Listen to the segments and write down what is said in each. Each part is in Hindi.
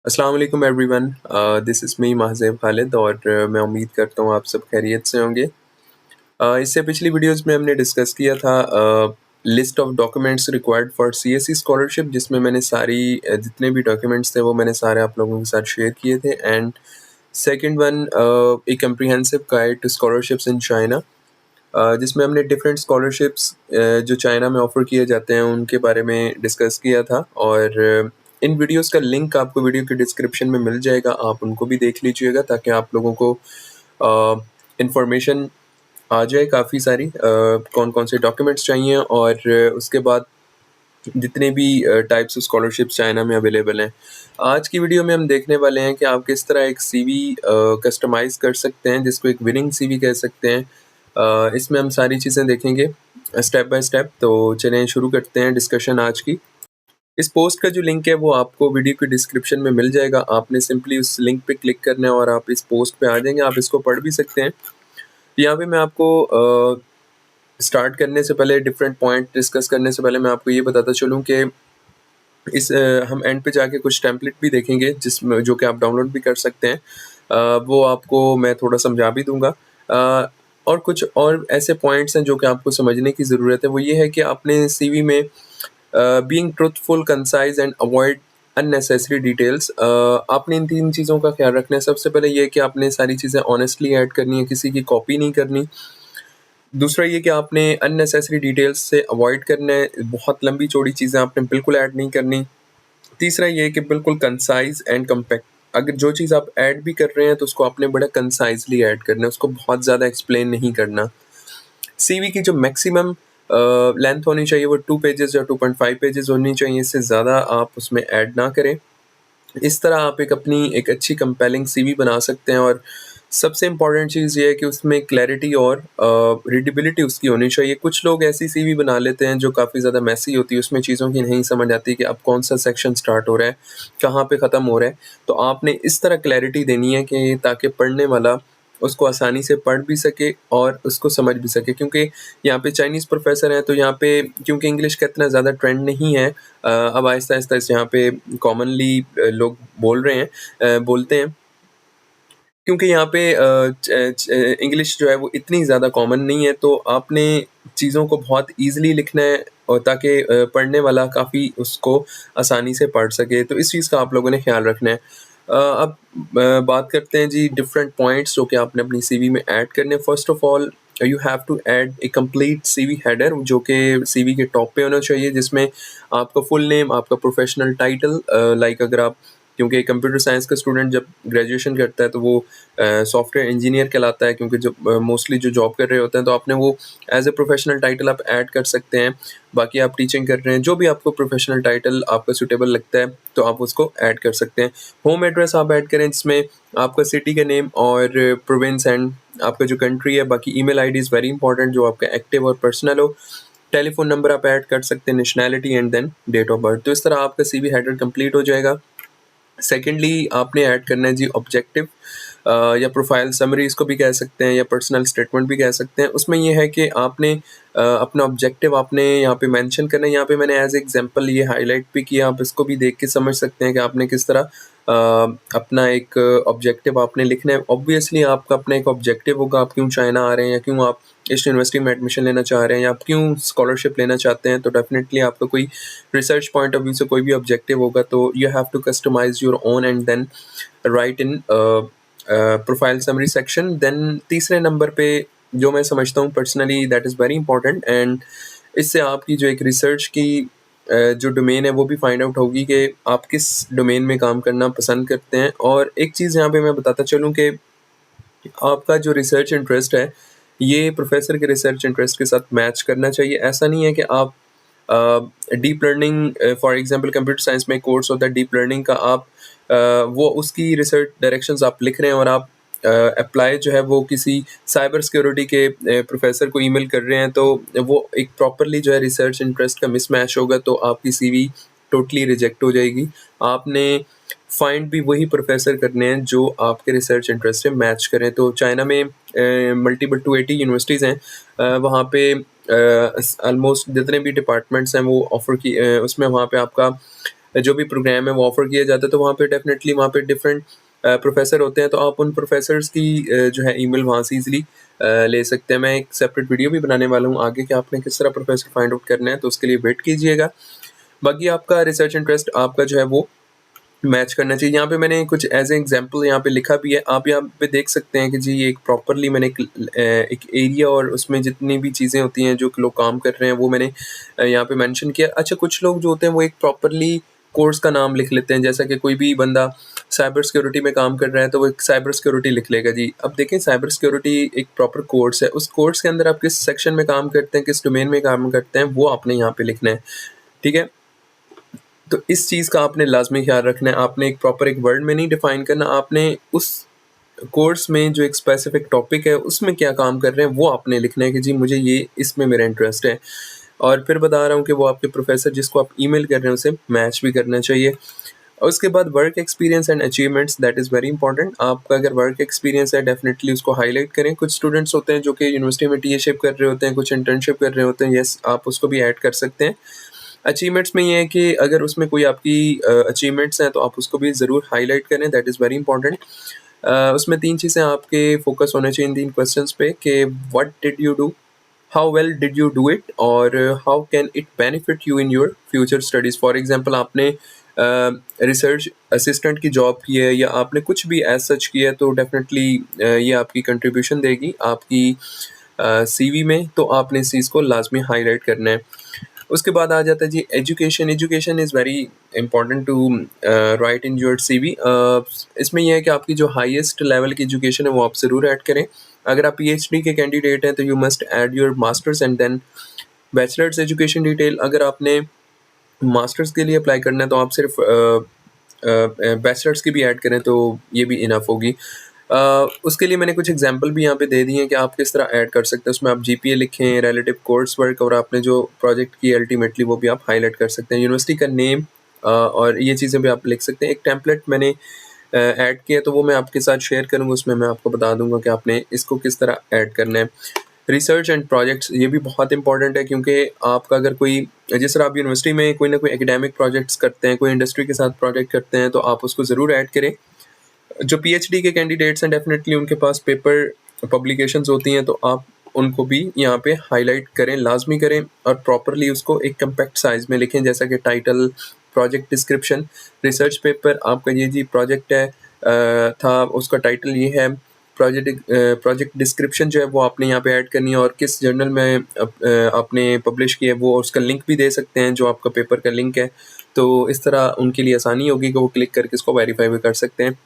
अस्सलाम वालेकुम everyone. This is me Mahzeb Khalid और मैं उम्मीद करता हूँ आप सब खैरियत से होंगे। इससे पिछली वीडियोज़ में हमने डिस्कस किया था list of documents required for CSE scholarship, जिसमें मैंने सारी जितने भी डॉक्यूमेंट्स थे वो मैंने सारे आप लोगों के साथ शेयर किए थे। And second one, a comprehensive guide to scholarships in China, जिसमें हमने डिफरेंट स्कॉलरशिप्स जो चाइना में ऑफ़र किए जाते हैं उनके बारे में डिस्कस किया था। और इन वीडियोज़ का लिंक आपको वीडियो के डिस्क्रिप्शन में मिल जाएगा, आप उनको भी देख लीजिएगा ताकि आप लोगों को इन्फॉर्मेशन आ जाए काफ़ी सारी, कौन-कौन से डॉक्यूमेंट्स चाहिए और उसके बाद जितने भी टाइप्स ऑफ स्कॉलरशिप्स चाइना में अवेलेबल हैं। आज की वीडियो में हम देखने वाले हैं कि आप किस तरह एक सीवी कस्टमाइज़ कर सकते हैं, जिसको एक विनिंग सीवी कह सकते हैं। इसमें हम सारी चीज़ें देखेंगे स्टेप बाय स्टेप। तो चलें शुरू करते हैं डिस्कशन आज की। इस पोस्ट का जो लिंक है वो आपको वीडियो के डिस्क्रिप्शन में मिल जाएगा। आपने सिंपली उस लिंक पे क्लिक करना है और आप इस पोस्ट पे आ जाएँगे। आप इसको पढ़ भी सकते हैं। यहाँ पे मैं आपको स्टार्ट करने से पहले डिफरेंट पॉइंट डिस्कस करने से पहले मैं आपको ये बताता चलूँ कि हम एंड पे जाके कुछ टेम्पलेट भी देखेंगे जिसमें जो कि आप डाउनलोड भी कर सकते हैं। वो आपको मैं थोड़ा समझा भी दूँगा। और कुछ और ऐसे पॉइंट्स हैं जो कि आपको समझने की ज़रूरत है। वो ये है कि आपने सीवी में being truthful, concise and avoid unnecessary details, आपने इन 3 चीज़ों का ख़्याल रखना है। सबसे पहले ये है कि आपने सारी चीज़ें ऑनेस्टली ऐड करनी है, किसी की कॉपी नहीं करनी। दूसरा ये कि आपने अननेसेसरी डिटेल्स से अवॉइड करना है, बहुत लंबी-चौड़ी चीज़ें आपने बिल्कुल ऐड नहीं करनी। तीसरा ये है कि बिल्कुल कंसाइज़ एंड कॉम्पैक्ट, अगर जो चीज़ आप ऐड भी कर रहे हैं तो उसको आपने बड़ा कंसाइज़ली ऐड करना है, उसको बहुत ज़्यादा एक्सप्लेन नहीं करना। सीवी की जो मैक्सिमम लेंथ होनी चाहिए वो 2 पेजेज़ या 2.5 पेजेज़ होनी चाहिए, इससे ज़्यादा आप उसमें ऐड ना करें। इस तरह आप एक अच्छी कंपेलिंग सीवी बना सकते हैं। और सबसे इम्पोर्टेंट चीज़ ये है कि उसमें क्लैरिटी और रीडेबिलिटी उसकी होनी चाहिए। कुछ लोग ऐसी सीवी बना लेते हैं जो काफ़ी ज़्यादा मेसी होती है, उसमें चीज़ों की नहीं समझ आती कि अब कौन-सा सेक्शन स्टार्ट हो रहा है, कहाँ पे ख़त्म हो रहा है। तो आपने इस तरह क्लैरिटी देनी है कि ताकि पढ़ने वाला उसको आसानी से पढ़ भी सके और उसको समझ भी सके। क्योंकि यहाँ पे चाइनीज़ प्रोफ़ेसर हैं, तो यहाँ पे क्योंकि इंग्लिश का इतना ज़्यादा ट्रेंड नहीं है, अब आहिस्ता-आहिस्ता इस यहाँ पे कॉमनली लोग बोलते हैं, क्योंकि यहाँ पे इंग्लिश जो है वो इतनी ज़्यादा कॉमन नहीं है, तो आपने चीज़ों को बहुत ईज़िली लिखना है और ताकि पढ़ने वाला काफ़ी उसको आसानी से पढ़ सके, तो इस चीज़ का आप लोगों ने ख़्याल रखना है। अब बात करते हैं जी डिफरेंट पॉइंट्स जो कि आपने अपनी सीवी में ऐड करने हैं। First of all, you have to add a complete CV header, जो कि सीवी के टॉप पे होना चाहिए, जिसमें आपका फुल नेम, आपका प्रोफेशनल टाइटल, लाइक अगर आप, क्योंकि कंप्यूटर साइंस का स्टूडेंट जब ग्रेजुएशन करता है तो वो सॉफ्टवेयर इंजीनियर कहलाता है, क्योंकि जब मोस्टली जो जॉब कर रहे होते हैं तो आपने वो एज ए प्रोफेशनल टाइटल आप ऐड कर सकते हैं। बाकी आप टीचिंग कर रहे हैं, जो भी आपको प्रोफेशनल टाइटल आपका सूटेबल लगता है तो आप उसको ऐड कर सकते हैं। होम एड्रेस आप ऐड करें, जिसमें आपका सिटी का नेम और प्रोविंस एंड आपका जो कंट्री है। बाकी email ID is very important, जो आपका एक्टिव और पर्सनल हो। टेलीफोन नंबर आप ऐड कर सकते हैं, nationality and then date of birth. तो इस तरह आपका सीवी हेडर कंप्लीट हो जाएगा। सेकेंडली आपने ऐड करना है जी ऑब्जेक्टिव, या प्रोफाइल समरी इसको भी कह सकते हैं, या पर्सनल स्टेटमेंट भी कह सकते हैं। उसमें ये है कि आपने अपना ऑब्जेक्टिव आपने यहाँ पे मेंशन करना है। यहाँ पे मैंने एज एग्जांपल ये हाईलाइट भी किया, आप इसको भी देख के समझ सकते हैं कि आपने किस तरह अपना एक ऑब्जेक्टिव आपने लिखना है। ऑब्वियसली आपका अपना एक ऑब्जेक्टिव होगा, आप क्यों चाइना आ रहे हैं, या क्यों आप इस यूनिवर्सिटी में एडमिशन लेना चाह रहे हैं, या आप क्यों स्कॉलरशिप लेना चाहते हैं। तो डेफिनेटली आपका कोई रिसर्च पॉइंट ऑफ व्यू से कोई भी ऑब्जेक्टिव होगा, तो you have to customise your own and then write in profile summary section. Then तीसरे नंबर पे जो मैं समझता हूँ personally that is very important, and इससे आपकी जो एक रिसर्च की जो डोमेन है वो भी फाइंड आउट होगी कि आप किस डोमेन में काम करना पसंद करते हैं। और एक चीज़ यहाँ पे मैं बताता चलूँ कि आपका जो रिसर्च इंटरेस्ट है, ये प्रोफ़ेसर के रिसर्च इंटरेस्ट के साथ मैच करना चाहिए। ऐसा नहीं है कि आप deep learning, for example computer science में एक कोर्स होता है डीप लर्निंग का, आप वो उसकी रिसर्च डायरेक्शंस आप लिख रहे हैं और आप अप्लाई जो है वो किसी साइबर सिक्योरिटी के प्रोफ़ेसर को ईमेल कर रहे हैं, तो वो एक प्रॉपर्ली जो है रिसर्च इंटरेस्ट का मिसमैच होगा, तो आपकी सीवी टोटली रिजेक्ट हो जाएगी। आपने फाइंड भी वही प्रोफ़ेसर करने हैं जो आपके रिसर्च इंटरेस्ट से मैच करें। तो चाइना में मल्टीपल 280 यूनिवर्सिटीज़ हैं, वहाँ पे ऑलमोस्ट जितने भी डिपार्टमेंट्स हैं वो उसमें वहाँ पे आपका जो भी प्रोग्राम है वो ऑफ़र किया जाता है, तो वहाँ पे डेफ़िनेटली वहाँ पे डिफरेंट प्रोफ़ेसर होते हैं, तो आप उन प्रोफ़ेसर्स की जो है ईमेल वहाँ से ईज़िली ले सकते हैं। मैं एक सेपरेट वीडियो भी बनाने वाला हूँ आगे कि आपने किस तरह प्रोफ़ेसर फाइंड आउट करना है, तो उसके लिए वेट कीजिएगा। बाकी आपका रिसर्च इंटरेस्ट आपका जो है वो मैच करना चाहिए। यहाँ पे मैंने कुछ एज़ ए एग्ज़ाम्पल यहाँ पे लिखा भी है। आप यहाँ पे देख सकते हैं कि जी ये एक प्रॉपरली मैंने एक एरिया और उसमें जितनी भी चीज़ें होती हैं जो लोग काम कर रहे हैं वो मैंने यहाँ पे मेंशन किया। अच्छा, कुछ लोग जो होते हैं वो एक प्रॉपरली कोर्स का नाम लिख लेते हैं, जैसा कि कोई भी बंदा साइबर सिक्योरिटी में काम कर रहा है तो वो एक साइबर सिक्योरिटी लिख लेगा जी। अब देखें, साइबर सिक्योरिटी एक प्रॉपर कोर्स है। उस कोर्स के अंदर आप किस सेक्शन में काम करते हैं, किस डोमेन में काम करते हैं, वो आपने यहाँ पे लिखना है। ठीक है? तो इस चीज़ का आपने लाज़मी ख़्याल रखना है। आपने एक प्रॉपर एक वर्ड में नहीं डिफ़ाइन करना, आपने उस कोर्स में जो एक स्पेसिफ़िक टॉपिक है, उसमें क्या काम कर रहे हैं, वो आपने लिखना है कि जी मुझे ये इसमें मेरा इंटरेस्ट है। और फिर बता रहा हूँ कि वो आपके प्रोफ़ेसर जिसको आप ईमेल कर रहे हैं, उसे मैच भी करना चाहिए। और उसके बाद work experience and achievements, that is very important. आपका अगर वर्क एक्सपीरियंस है, डेफ़िनेटली उसको हाइलाइट करें। कुछ स्टूडेंट्स होते हैं जो कि यूनिवर्सिटी में टीएशिप कर रहे होते हैं, कुछ इंटर्नशिप कर रहे होते हैं, येस, आप उसको भी ऐड कर सकते हैं। अचीवमेंट्स में ये है कि अगर उसमें कोई आपकी अचीवमेंट्स हैं तो आप उसको भी ज़रूर हाईलाइट करें, दैट इज़ वेरी इंपॉर्टेंट। उसमें 3 चीज़ें आपके फ़ोकस होने चाहिए इन 3 क्वेश्चंस पे कि what did you do, how well did you do it, और how can it benefit you in your future studies. For example, आपने रिसर्च असिस्टेंट की जॉब की है या आपने कुछ भी एज़ सच किया है, तो डेफ़िनेटली ये आपकी कंट्रीब्यूशन देगी आपकी सीवी में, तो आपने इस चीज़ को लाज़मी हाईलाइट करना है। उसके बाद आ जाता है जी education. Education is very important to write in your CV. इसमें यह है कि आपकी जो हाईएस्ट लेवल की एजुकेशन है वो आप ज़रूर ऐड करें। अगर आप पीएचडी के कैंडिडेट हैं तो you must add your masters and then bachelors education detail. अगर आपने मास्टर्स के लिए अप्लाई करना है तो आप सिर्फ बैचलर्स की भी ऐड करें तो ये भी इनफ होगी। उसके लिए मैंने कुछ एग्जांपल भी यहाँ पे दे दिए हैं कि आप किस तरह ऐड कर सकते हैं। उसमें आप जीपीए लिखें, रिलेटिव कोर्स वर्क, और आपने जो प्रोजेक्ट की अल्टीमेटली वो भी आप हाईलाइट कर सकते हैं। यूनिवर्सिटी का नेम और ये चीज़ें भी आप लिख सकते हैं। एक टेम्पलेट मैंने ऐड किया तो वो मैं आपके साथ शेयर करूँगा, उसमें मैं आपको बता दूँगा कि आपने इसको किस तरह ऐड करना है। रिसर्च एंड प्रोजेक्ट्स, ये भी बहुत इंपॉर्टेंट है क्योंकि आपका अगर कोई, जिस तरह आप यूनिवर्सिटी में कोई ना कोई एकेडमिक प्रोजेक्ट्स करते हैं, कोई इंडस्ट्री के साथ प्रोजेक्ट करते हैं, तो आप उसको ज़रूर ऐड करें। जो पीएचडी के कैंडिडेट्स हैं, डेफिनेटली उनके पास पेपर पब्लिकेशंस होती हैं, तो आप उनको भी यहाँ पे हाईलाइट करें, लाजमी करें, और प्रॉपरली उसको एक कम्पैक्ट साइज़ में लिखें, जैसा कि title, project description. Research paper आपका ये जी प्रोजेक्ट है था, उसका टाइटल ये है। प्रोजेक्ट डिस्क्रिप्शन जो है वो आपने यहाँ पे ऐड करनी है, और किस जर्नल में आपने पब्लिश किया है वो उसका लिंक भी दे सकते हैं, जो आपका पेपर का लिंक है। तो इस तरह उनके लिए आसानी होगी कि वो क्लिक करके इसको वेरीफाई भी कर सकते हैं।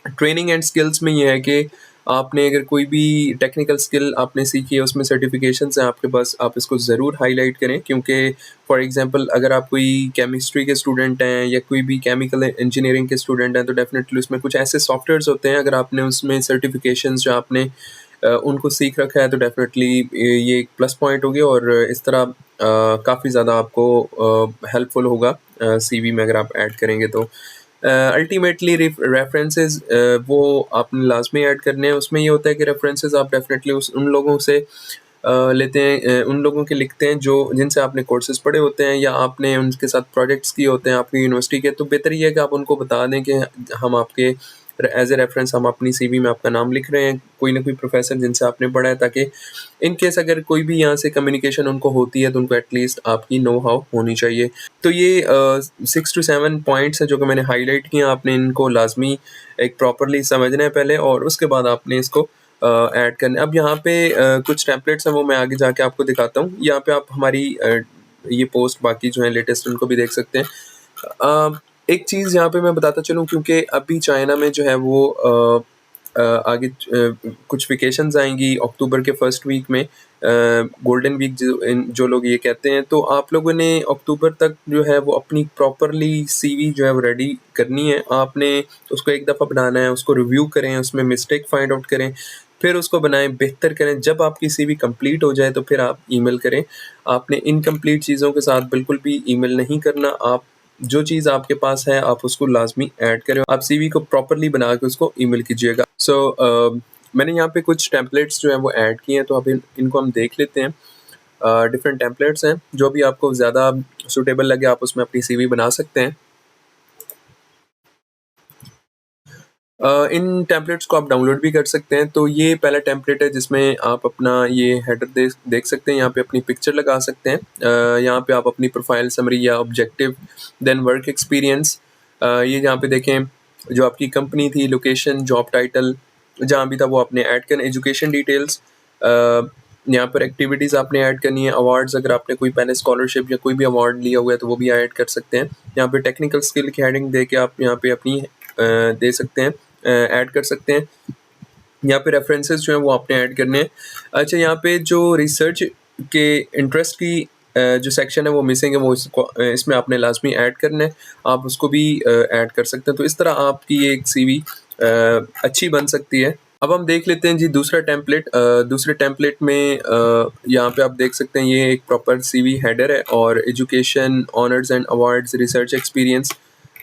ट्रेनिंग एंड स्किल्स में ये है कि आपने अगर कोई भी टेक्निकल स्किल आपने सीखी है, उसमें सर्टिफिकेशंस हैं आपके पास, आप इसको ज़रूर हाईलाइट करें, क्योंकि फॉर एग्जांपल अगर आप कोई केमिस्ट्री के स्टूडेंट हैं या कोई भी केमिकल इंजीनियरिंग के स्टूडेंट हैं, तो डेफिनेटली उसमें कुछ ऐसे सॉफ्टवेयर्स होते हैं, अगर आपने उसमें सर्टिफिकेशंस जो आपने उनको सीख रखा है, तो डेफिनेटली ये एक प्लस पॉइंट होगी, और इस तरह काफ़ी ज़्यादा आपको हेल्पफुल होगा सीवी में अगर आप ऐड करेंगे तो। अल्टीमेटली रेफरेंसेस वो आपने लाजमी ऐड करने हैं। उसमें ये होता है कि रेफरेंसेस आप डेफिनेटली उन लोगों से लेते हैं, उन लोगों के लिखते हैं जो जिनसे आपने कोर्सेज पढ़े होते हैं या आपने उनके साथ प्रोजेक्ट्स किए होते हैं आपकी यूनिवर्सिटी के। तो बेहतर ये है कि आप उनको बता दें कि हम आपके एज ए रेफरेंस हम अपनी सीवी में आपका नाम लिख रहे हैं, कोई ना कोई प्रोफेसर जिनसे आपने पढ़ा है, ताकि इन केस अगर कोई भी यहाँ से कम्युनिकेशन उनको होती है तो उनको एटलीस्ट आपकी नो हाउ होनी चाहिए। तो ये 6 टू 7 पॉइंट्स हैं जो कि मैंने हाईलाइट किए हैं। आपने इनको लाजमी एक प्रॉपरली समझना है पहले, और उसके बाद आपने इसको ऐड करना है। अब यहाँ पे कुछ टेम्पलेट्स हैं, वो मैं आगे जाके आपको दिखाता हूँ। यहाँ पे आप हमारी ये पोस्ट बाकी जो है लेटेस्ट उनको भी देख सकते हैं। एक चीज़ यहाँ पे मैं बताता चलूँ, क्योंकि अभी चाइना में जो है वो आगे कुछ वेकेशंस आएंगी अक्टूबर के फर्स्ट वीक में, गोल्डन वीक जो लोग ये कहते हैं। तो आप लोगों ने अक्टूबर तक जो है वो अपनी प्रॉपरली सीवी जो है वो रेडी करनी है। आपने उसको एक दफ़ा बनाना है, उसको रिव्यू करें, उसमें मिस्टेक फाइंड आउट करें, फिर उसको बनाएं, बेहतर करें। जब आपकी सीवी कंप्लीट हो जाए तो फिर आप ईमेल करें। आपने इनकम्प्लीट चीज़ों के साथ बिल्कुल भी ईमेल नहीं करना। आप जो चीज़ आपके पास है आप उसको लाजमी ऐड करें। आप सीवी को प्रॉपरली बना के उसको ईमेल कीजिएगा। मैंने यहाँ पे कुछ टेम्पलेट्स जो हैं वो ऐड किए हैं, तो अब इनको हम देख लेते हैं। डिफरेंट टेम्पलेट्स हैं, जो भी आपको ज़्यादा सूटेबल लगे आप उसमें अपनी सीवी बना सकते हैं। इन टेम्पलेट्स को आप डाउनलोड भी कर सकते हैं। तो ये पहला टेम्पलेट है जिसमें आप अपना ये हेडर देख सकते हैं, यहाँ पे अपनी पिक्चर लगा सकते हैं। यहाँ पे आप अपनी प्रोफाइल समरी या ऑब्जेक्टिव, देन वर्क एक्सपीरियंस, ये यहाँ पे देखें जो आपकी कंपनी थी, लोकेशन, जॉब टाइटल जहाँ भी था वो आपने ऐड करना, एजुकेशन डिटेल्स, यहाँ पर एक्टिविटीज़ आपने ऐड करनी है, अवार्ड्स अगर आपने कोई पहले स्कॉलरशिप या कोई भी अवार्ड लिया हुआ है तो वो भी ऐड कर सकते हैं। यहाँ पे टेक्निकल स्किल की हेडिंग दे के आप यहाँ पे अपनी दे सकते हैं, ऐड कर सकते हैं। यहाँ पे रेफरेंसेस जो हैं वो आपने ऐड करने हैं। अच्छा, यहाँ पे जो रिसर्च के इंटरेस्ट की जो सेक्शन है वो मिसिंग है, वो इसमें आपने लाजमी ऐड करना है, आप उसको भी ऐड कर सकते हैं। तो इस तरह आपकी ये एक सीवी अच्छी बन सकती है। अब हम देख लेते हैं जी दूसरा टेम्पलेट। दूसरे टेम्पलेट में यहाँ पे आप देख सकते हैं ये एक प्रॉपर सीवी हेडर है और education, honours and awards, research experience,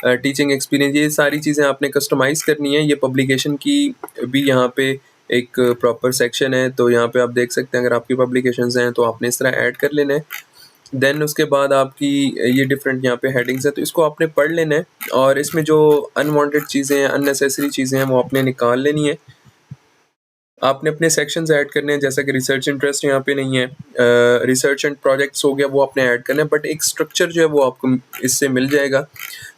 teaching experience, ये सारी चीज़ें आपने कस्टमाइज़ करनी है। ये पब्लिकेशन की भी यहाँ पे एक प्रॉपर सेक्शन है, तो यहाँ पे आप देख सकते हैं अगर आपकी पब्लिकेशंस हैं तो आपने इस तरह ऐड कर लेना है। देन उसके बाद आपकी ये डिफरेंट यहाँ पे हेडिंग्स हैं, तो इसको आपने पढ़ लेना है और इसमें जो अनवांटेड चीज़ें हैं, अननेसेसरी चीज़ें हैं वो आपने निकाल लेनी है। आपने अपने सेक्शंस ऐड करने हैं, जैसा कि रिसर्च इंटरेस्ट यहाँ पे नहीं है, रिसर्च एंड प्रोजेक्ट्स हो गया वो आपने ऐड करना है, बट एक स्ट्रक्चर जो है वो आपको इससे मिल जाएगा।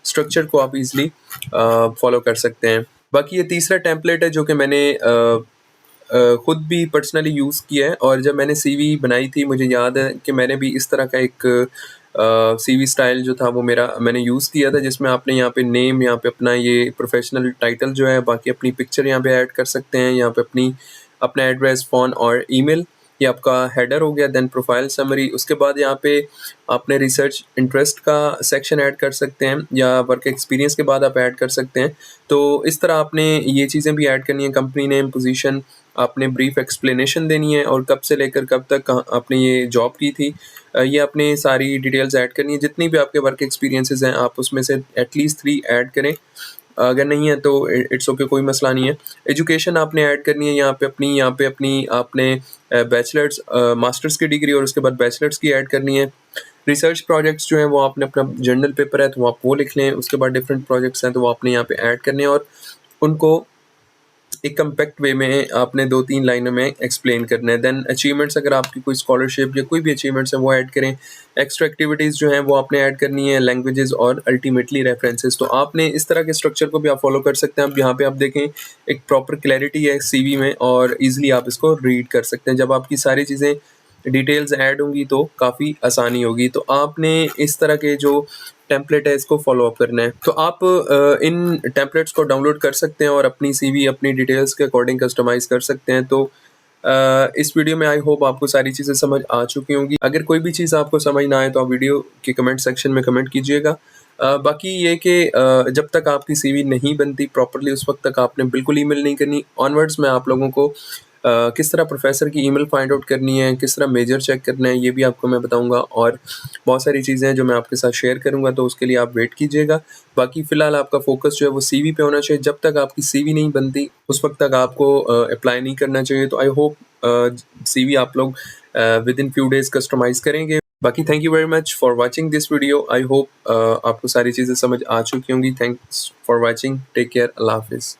स्ट्रक्चर को आप इजीली फॉलो कर सकते हैं। बाकी ये तीसरा टेम्पलेट है जो कि मैंने खुद भी पर्सनली यूज़ किया है, और जब मैंने सीवी बनाई थी मुझे याद है कि मैंने भी इस तरह का एक सीवी स्टाइल जो था वो मैंने यूज़ किया था, जिसमें आपने यहाँ पे नेम, यहाँ पे अपना ये प्रोफेशनल टाइटल जो है, बाकी अपनी पिक्चर यहाँ पे ऐड कर सकते हैं, यहाँ पे अपना एड्रेस, फ़ोन और ईमेल, ये आपका हेडर हो गया। देन प्रोफाइल समरी, उसके बाद यहाँ पे आपने रिसर्च इंटरेस्ट का सेक्शन ऐड कर सकते हैं या वर्क एक्सपीरियंस के बाद आप ऐड कर सकते हैं। तो इस तरह आपने ये चीज़ें भी ऐड करनी है, कंपनी नेम, पोजीशन, आपने ब्रीफ एक्सप्लेनेशन देनी है और कब से लेकर कब तक आपने ये जॉब की थी, ये आपने सारी डिटेल्स ऐड करनी है। जितनी भी आपके वर्क एक्सपीरियंसेस हैं आप उसमें से एटलीस्ट 3 ऐड करें, अगर नहीं है तो इट्स ओके, कोई मसला नहीं है। एजुकेशन आपने ऐड करनी है, यहाँ पे अपनी आपने बैचलर्स, मास्टर्स की डिग्री और उसके बाद बैचलर्स की ऐड करनी है। रिसर्च प्रोजेक्ट्स जो हैं वो आपने अपना जर्नल पेपर है तो वो आप वो लिख लें, उसके बाद डिफरेंट प्रोजेक्ट्स हैं तो वो आपने यहाँ पे ऐड करने हैं और उनको एक कम्पैक्ट वे में आपने 2-3 लाइनों में एक्सप्लेन करना है। देन अचीवमेंट्स, अगर आपकी कोई स्कॉलरशिप या कोई भी अचीवमेंट्स हैं वो ऐड करें। एक्स्ट्रा एक्टिविटीज़ जो हैं वो आपने ऐड करनी है, लैंग्वेजेस और अल्टीमेटली रेफरेंसेस। तो आपने इस तरह के स्ट्रक्चर को भी आप फॉलो कर सकते हैं। अब यहाँ पे आप देखें एक प्रॉपर क्लैरिटी है सीवी में और ईज़िली आप इसको रीड कर सकते हैं। जब आपकी सारी चीज़ें डिटेल्स ऐड होंगी तो काफ़ी आसानी होगी। तो आपने इस तरह के जो टेम्पलेट है इसको फॉलो अप करना है। तो आप इन टेम्पलेट्स को डाउनलोड कर सकते हैं और अपनी सीवी अपनी डिटेल्स के अकॉर्डिंग कस्टमाइज़ कर सकते हैं। तो इस वीडियो में आई होप आपको सारी चीज़ें समझ आ चुकी होंगी। अगर कोई भी चीज़ आपको समझ ना आए तो आप वीडियो के कमेंट सेक्शन में कमेंट कीजिएगा। बाकी ये कि जब तक आपकी सीवी नहीं बनती प्रॉपर्ली उस वक़्त तक आपने बिल्कुल ईमेल नहीं करनी। ऑनवर्ड्स मैं आप लोगों को किस तरह प्रोफ़ेसर की ईमेल फाइंड आउट करनी है, किस तरह मेजर चेक करना है, ये भी आपको मैं बताऊँगा और बहुत सारी चीज़ें हैं जो मैं आपके साथ शेयर करूँगा, तो उसके लिए आप वेट कीजिएगा। बाकी फ़िलहाल आपका फ़ोकस जो है वो सीवी पे होना चाहिए। जब तक आपकी सीवी नहीं बनती उस वक़्त तक आपको अप्लाई नहीं करना चाहिए। तो आई होप सीवी आप लोग विदिन फ्यू डेज़ कस्टमाइज़ करेंगे। बाकी thank you very much for watching this video. I hope आपको सारी चीज़ें समझ आ चुकी होंगी। Thanks for watching. Take care. अल्लाह हाफ़िज़।